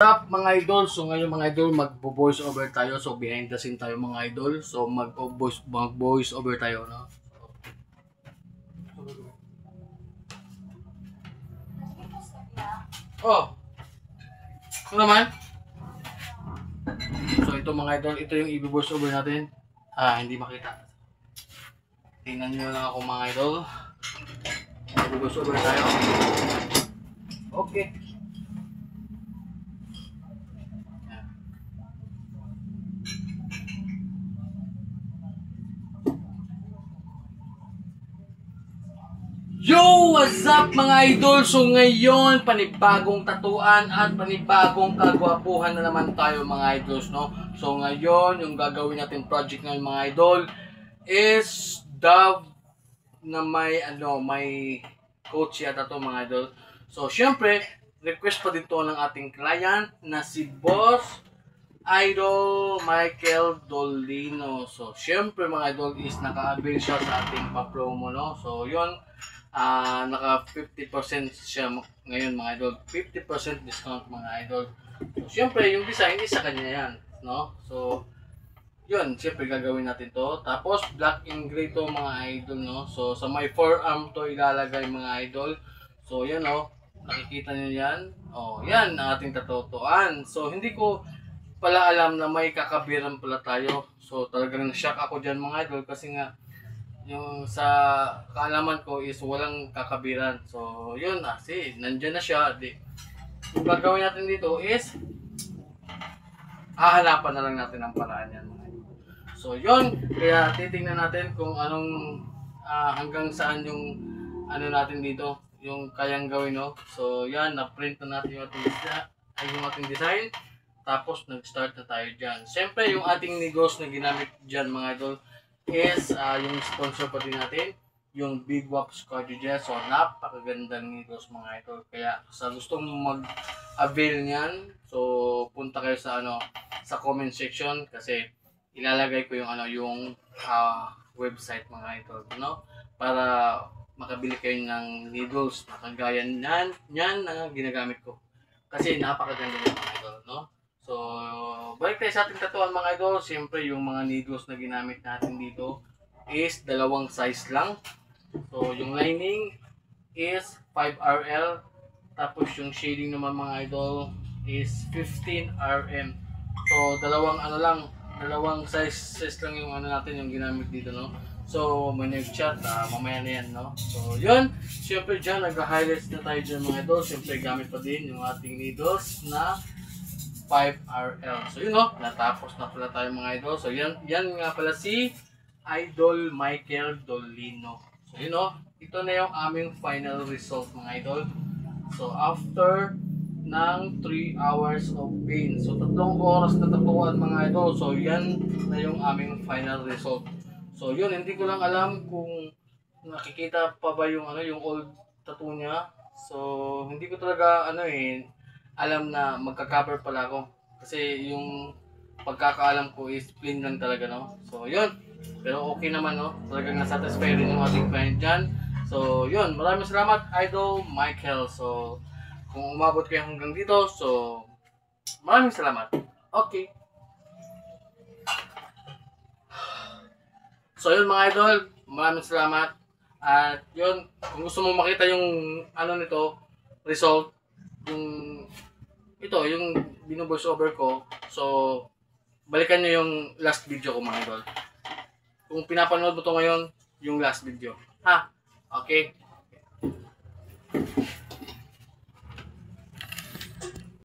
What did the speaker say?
Up mga idol, so ngayon mga idol magbo-voice over tayo, so behind the scene tayo mga idol, so mag-voice over tayo, no? Oh, ano naman? So ito mga idol, ito yung i-voice over natin. Hindi makita. Tingnan nyo lang ako mga idol. Mag-voice over tayo. Okay. Yo! What's up mga idol? So ngayon, panibagong tatuan at panibagong kagwapuhan na naman tayo mga idols, no? So ngayon, yung gagawin natin project ngayon mga idol is Dove na may coach yata to mga idol. So syempre, request pa din to ng ating client na si Boss Idol Michael Dolino. So syempre mga idol is naka-avail siya sa ating pa-promo, no? So yun, naka 50% siya ngayon mga idol, 50% discount mga idol. So syempre yung design is sa kanya yan, no? So yun, syempre gagawin natin to. Tapos black and gray to mga idol, no? So sa may forearm to ilalagay mga idol. So yan, no, nakikita niyo yan. Yan ang ating tatutuan. So hindi ko pala alam na may kakabiran pala tayo. So talagang na-shock ako dyan mga idol kasi nga yung sa kaalaman ko is walang kakabiran. So yun, nandyan na siya. Yung gagawin natin dito is hahanapan na lang natin ang paraan yan mga idol. So yun, kaya titingnan natin kung anong hanggang saan yung ano natin dito, yung kayang gawin, no? So yan, na-print na natin yung ating design. Tapos nag-start na tayo dyan. Siyempre yung ating negos na ginamit dyan mga idol is yung sponsor pa din natin, yung Big Waps Cardio Gel. So napakagandang needles mga idol. Kaya sa gustong mag-avail niyan, so punta kayo sa sa comment section kasi ilalagay ko yung website mga idol, no? Para makabili kayo ng needles na kagaya yan na ginagamit ko. Kasi napakaganda ng mga idol, no? So, balik tayo sa ating tatuan mga idol. Siyempre, yung mga needles na ginamit natin dito is dalawang size lang. So, yung lining is 5RL. Tapos, yung shading naman mga idol is 15RM. So, dalawang size lang yung natin yung ginamit dito, no? So, may nag-chat, mamaya na yan, no? So, yun. Siyempre, dyan, nag-highlights na tayo dyan mga idol. Siyempre, gamit pa din yung ating needles na 5RL. So yun, no, natapos na pala tayo mga idol. So yan nga pala si Idol Michael Dolino. So yun, no, ito na yung aming final result mga idol. So after ng 3 hours of pain. So 3 oras na tatuan mga idol. So yan na yung aming final result. So yun, hindi ko lang alam kung nakikita pa ba yung yung old tattoo niya. So hindi ko talaga alam na magka-cover pala ako. Kasi yung pagkakaalam ko is plain lang talaga, no? So, yun. Pero okay naman, no? Talagang nasatisfy rin yung ating client dyan. So, yun. Maraming salamat, Idol Michael. So, kung umabot kayo hanggang dito, so, maraming salamat. Okay. So, yun mga idol. Maraming salamat. At yun, kung gusto mo makita yung nito, result, yung binu-voice over ko, so balikan nyo yung last video ko mga idol. Kung pinapanood mo to ngayon, yung last video. Okay?